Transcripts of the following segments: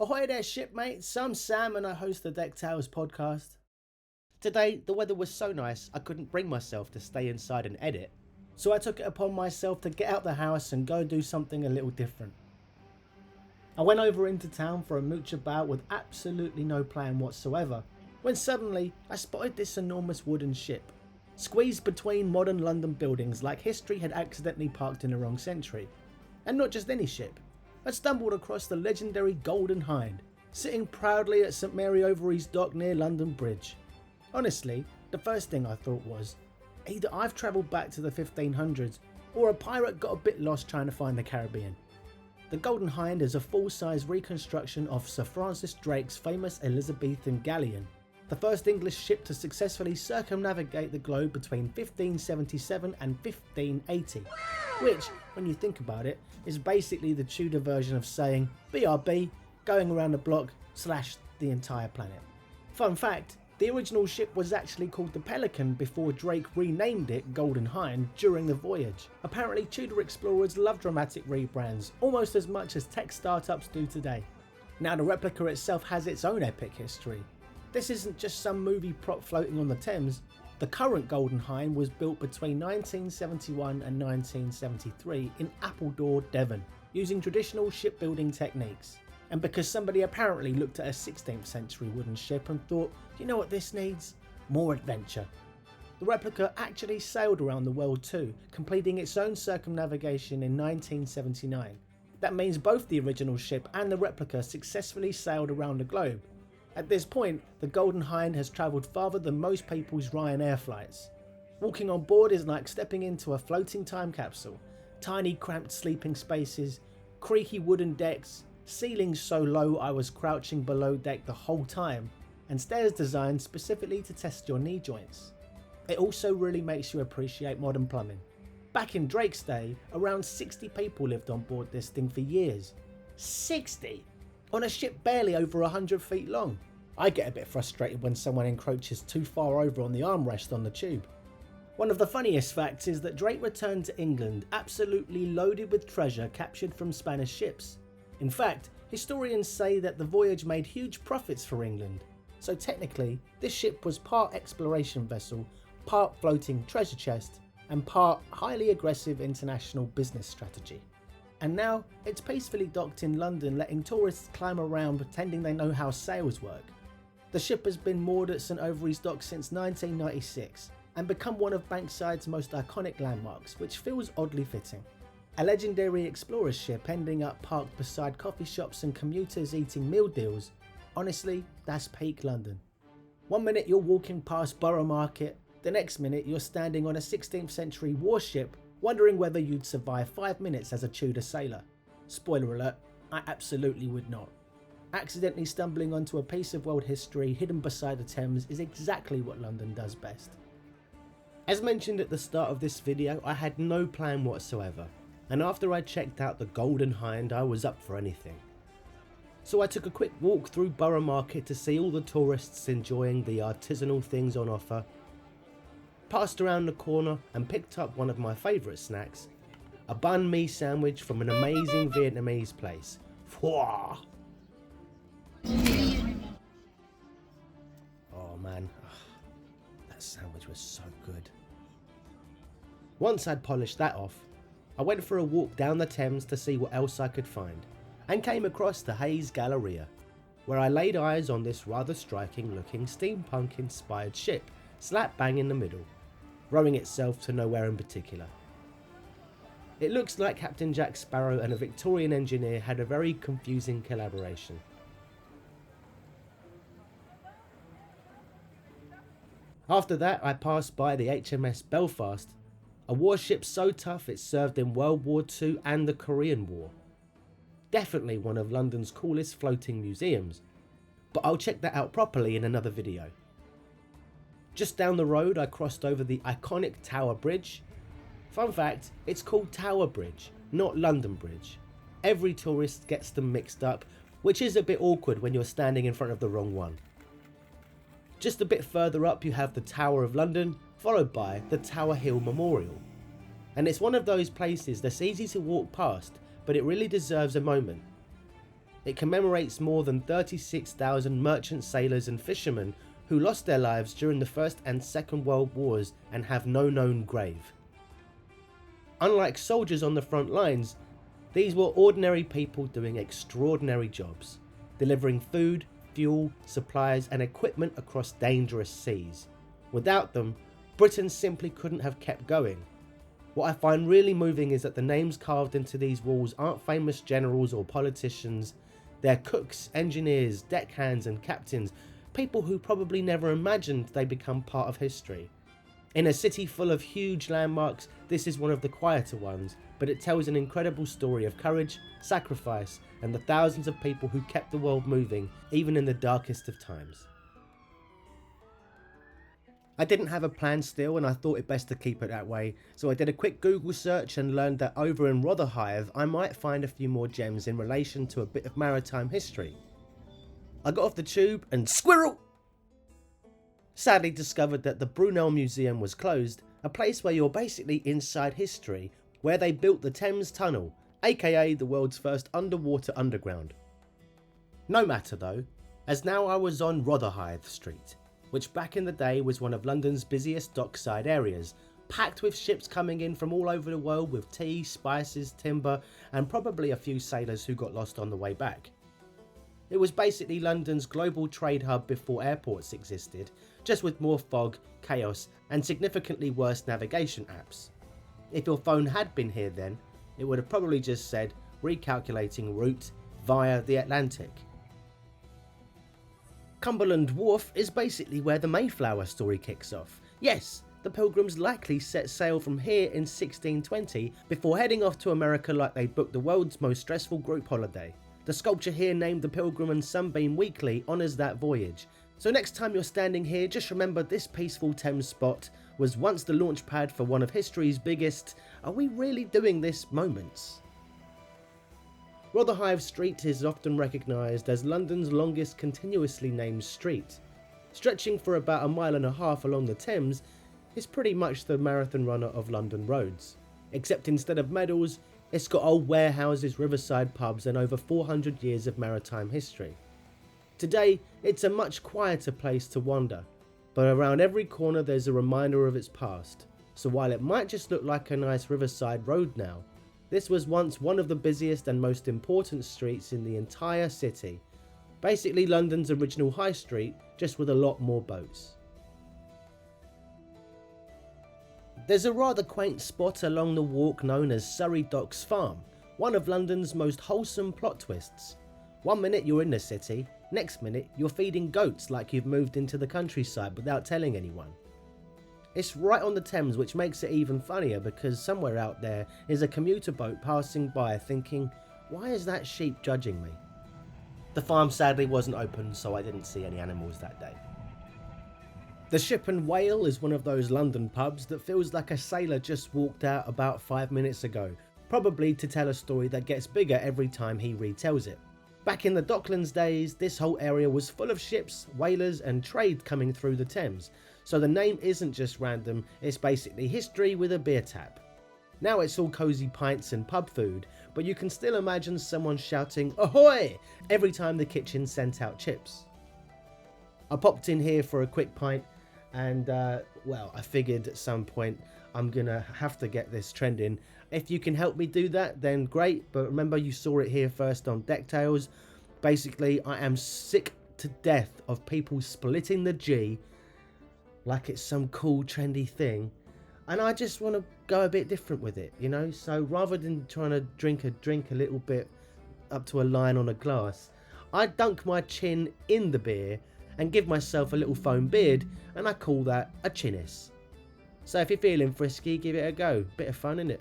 Ahoy there shipmates, I'm Sam and I host the Deck Tales podcast. Today the weather was so nice I couldn't bring myself to stay inside and edit, so I took it upon myself to get out the house and go do something a little different. I went over into town for a mooch about with absolutely no plan whatsoever, when suddenly I spotted this enormous wooden ship, squeezed between modern London buildings like history had accidentally parked in the wrong century. And not just any ship. I stumbled across the legendary Golden Hind, sitting proudly at St Mary Overy's dock near London Bridge. Honestly, the first thing I thought was, either I've travelled back to the 1500s or a pirate got a bit lost trying to find the Caribbean. The Golden Hind is a full-size reconstruction of Sir Francis Drake's famous Elizabethan galleon, the first English ship to successfully circumnavigate the globe between 1577 and 1580. Which, when you think about it, is basically the Tudor version of saying BRB, going around the block / the entire planet. Fun fact, the original ship was actually called the Pelican before Drake renamed it Golden Hind during the voyage. Apparently Tudor explorers love dramatic rebrands, almost as much as tech startups do today. Now the replica itself has its own epic history. This isn't just some movie prop floating on the Thames. The current Golden Hind was built between 1971 and 1973 in Appledore, Devon, using traditional shipbuilding techniques. And because somebody apparently looked at a 16th century wooden ship and thought, you know what this needs? More adventure. The replica actually sailed around the world too, completing its own circumnavigation in 1979. That means both the original ship and the replica successfully sailed around the globe. At this point, the Golden Hind has travelled farther than most people's Ryanair flights. Walking on board is like stepping into a floating time capsule. Tiny cramped sleeping spaces, creaky wooden decks, ceilings so low I was crouching below deck the whole time, and stairs designed specifically to test your knee joints. It also really makes you appreciate modern plumbing. Back in Drake's day, around 60 people lived on board this thing for years. 60! On a ship barely over 100 feet long. I get a bit frustrated when someone encroaches too far over on the armrest on the tube. One of the funniest facts is that Drake returned to England absolutely loaded with treasure captured from Spanish ships. In fact, historians say that the voyage made huge profits for England, so technically this ship was part exploration vessel, part floating treasure chest, and part highly aggressive international business strategy. And now it's peacefully docked in London, letting tourists climb around pretending they know how sails work. The ship has been moored at St Overy's dock since 1996 and become one of Bankside's most iconic landmarks, which feels oddly fitting. A legendary explorer's ship ending up parked beside coffee shops and commuters eating meal deals. Honestly, that's peak London. One minute you're walking past Borough Market, the next minute you're standing on a 16th century warship wondering whether you'd survive 5 minutes as a Tudor sailor. Spoiler alert, I absolutely would not. Accidentally stumbling onto a piece of world history hidden beside the Thames is exactly what London does best. As mentioned at the start of this video, I had no plan whatsoever, and after I checked out the Golden Hind I was up for anything. So I took a quick walk through Borough Market to see all the tourists enjoying the artisanal things on offer, passed around the corner and picked up one of my favourite snacks, a banh mi sandwich from an amazing Vietnamese place. Phoa! Oh man, that sandwich was so good. Once I'd polished that off, I went for a walk down the Thames to see what else I could find, and came across the Hayes Galleria, where I laid eyes on this rather striking looking steampunk inspired ship slap bang in the middle, rowing itself to nowhere in particular. It looks like Captain Jack Sparrow and a Victorian engineer had a very confusing collaboration. After that I passed by the HMS Belfast, a warship so tough it served in World War II and the Korean War. Definitely one of London's coolest floating museums, but I'll check that out properly in another video. Just down the road I crossed over the iconic Tower Bridge. Fun fact, it's called Tower Bridge, not London Bridge. Every tourist gets them mixed up, which is a bit awkward when you're standing in front of the wrong one. Just a bit further up you have the Tower of London, followed by the Tower Hill Memorial. And it's one of those places that's easy to walk past, but it really deserves a moment. It commemorates more than 36,000 merchant sailors and fishermen who lost their lives during the First and Second World Wars and have no known grave. Unlike soldiers on the front lines, these were ordinary people doing extraordinary jobs, delivering food, fuel, supplies and equipment across dangerous seas. Without them, Britain simply couldn't have kept going. What I find really moving is that the names carved into these walls aren't famous generals or politicians. They're cooks, engineers, deckhands and captains, people who probably never imagined they'd become part of history. In a city full of huge landmarks, this is one of the quieter ones, but it tells an incredible story of courage, sacrifice, and the thousands of people who kept the world moving, even in the darkest of times. I didn't have a plan still, and I thought it best to keep it that way, so I did a quick Google search and learned that over in Rotherhithe I might find a few more gems in relation to a bit of maritime history. I got off the tube and squirrel! Sadly discovered that the Brunel Museum was closed, a place where you're basically inside history, where they built the Thames Tunnel, aka the world's first underwater underground. No matter though, as now I was on Rotherhithe Street, which back in the day was one of London's busiest dockside areas, packed with ships coming in from all over the world with tea, spices, timber, and probably a few sailors who got lost on the way back. It was basically London's global trade hub before airports existed, just with more fog, chaos, and significantly worse navigation apps. If your phone had been here then, it would have probably just said recalculating route via the Atlantic. Cumberland Wharf is basically where the Mayflower story kicks off. Yes, the Pilgrims likely set sail from here in 1620 before heading off to America like they booked the world's most stressful group holiday. The sculpture here named the Pilgrim and Sunbeam Weekly honours that voyage. So next time you're standing here, just remember this peaceful Thames spot was once the launch pad for one of history's biggest "are we really doing this" moments. Rotherhithe Street is often recognised as London's longest continuously named street. Stretching for about 1.5 miles along the Thames, it's pretty much the marathon runner of London roads. Except instead of medals, it's got old warehouses, riverside pubs and over 400 years of maritime history. Today, it's a much quieter place to wander, but around every corner there's a reminder of its past. So while it might just look like a nice riverside road now, this was once one of the busiest and most important streets in the entire city. Basically London's original high street, just with a lot more boats. There's a rather quaint spot along the walk known as Surrey Docks Farm, one of London's most wholesome plot twists. One minute you're in the city, next minute you're feeding goats like you've moved into the countryside without telling anyone. It's right on the Thames, which makes it even funnier because somewhere out there is a commuter boat passing by thinking, why is that sheep judging me? The farm sadly wasn't open, so I didn't see any animals that day. The Ship and Whale is one of those London pubs that feels like a sailor just walked out about 5 minutes ago, probably to tell a story that gets bigger every time he retells it. Back in the Docklands days, this whole area was full of ships, whalers and trade coming through the Thames, so the name isn't just random, it's basically history with a beer tap. Now it's all cosy pints and pub food, but you can still imagine someone shouting "Ahoy!" every time the kitchen sent out chips. I popped in here for a quick pint and well, I figured at some point I'm gonna have to get this trending. If you can help me do that, then great, but remember you saw it here first on Decktails. Basically, I am sick to death of people splitting the G like it's some cool trendy thing, and I just want to go a bit different with it, you know. So rather than trying to drink a little bit up to a line on a glass, I dunk my chin in the beer and give myself a little foam beard, and I call that a chinnis. So if you're feeling frisky, give it a go. Bit of fun, innit?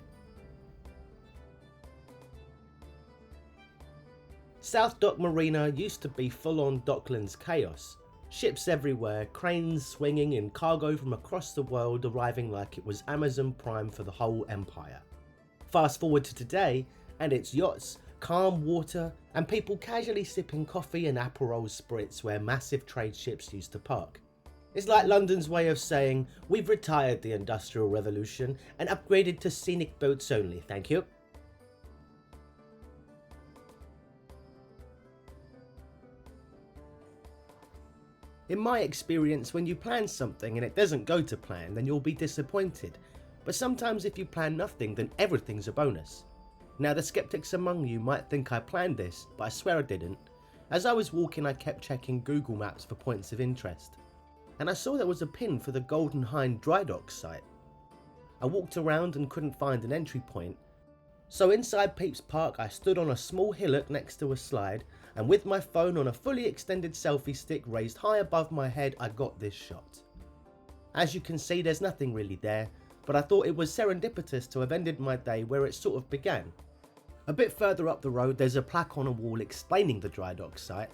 South Dock Marina used to be full-on Docklands chaos. Ships everywhere, cranes swinging in cargo from across the world arriving like it was Amazon Prime for the whole empire. Fast forward to today, and it's yachts, calm water, and people casually sipping coffee and Aperol spritz where massive trade ships used to park. It's like London's way of saying, we've retired the Industrial Revolution and upgraded to scenic boats only, thank you. In my experience, when you plan something and it doesn't go to plan, then you'll be disappointed. But sometimes if you plan nothing, then everything's a bonus. Now the skeptics among you might think I planned this, but I swear I didn't. As I was walking, I kept checking Google Maps for points of interest, and I saw there was a pin for the Golden Hind dry dock site. I walked around and couldn't find an entry point, so inside Peeps Park I stood on a small hillock next to a slide, and with my phone on a fully extended selfie stick raised high above my head, I got this shot. As you can see, there's nothing really there, but I thought it was serendipitous to have ended my day where it sort of began. A bit further up the road there's a plaque on a wall explaining the dry dock site.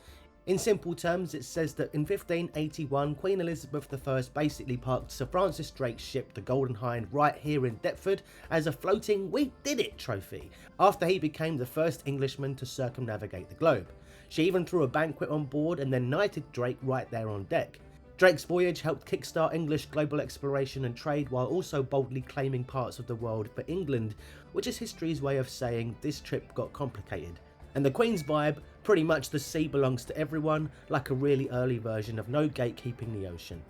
In simple terms, it says that in 1581 Queen Elizabeth I basically parked Sir Francis Drake's ship the Golden Hind right here in Deptford as a floating "we did it" trophy, after he became the first Englishman to circumnavigate the globe. She even threw a banquet on board and then knighted Drake right there on deck. Drake's voyage helped kickstart English global exploration and trade, while also boldly claiming parts of the world for England, which is history's way of saying this trip got complicated. And the Queen's vibe, pretty much the sea belongs to everyone, like a really early version of no gatekeeping the ocean.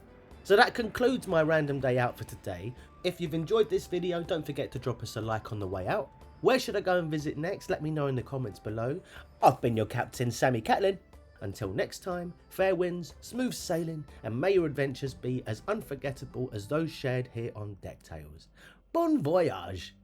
So that concludes my random day out for today. If you've enjoyed this video, don't forget to drop us a like on the way out. Where should I go and visit next? Let me know in the comments below. I've been your captain, Sammy Catlin. Until next time, fair winds, smooth sailing, and may your adventures be as unforgettable as those shared here on Deck Tales. Bon voyage!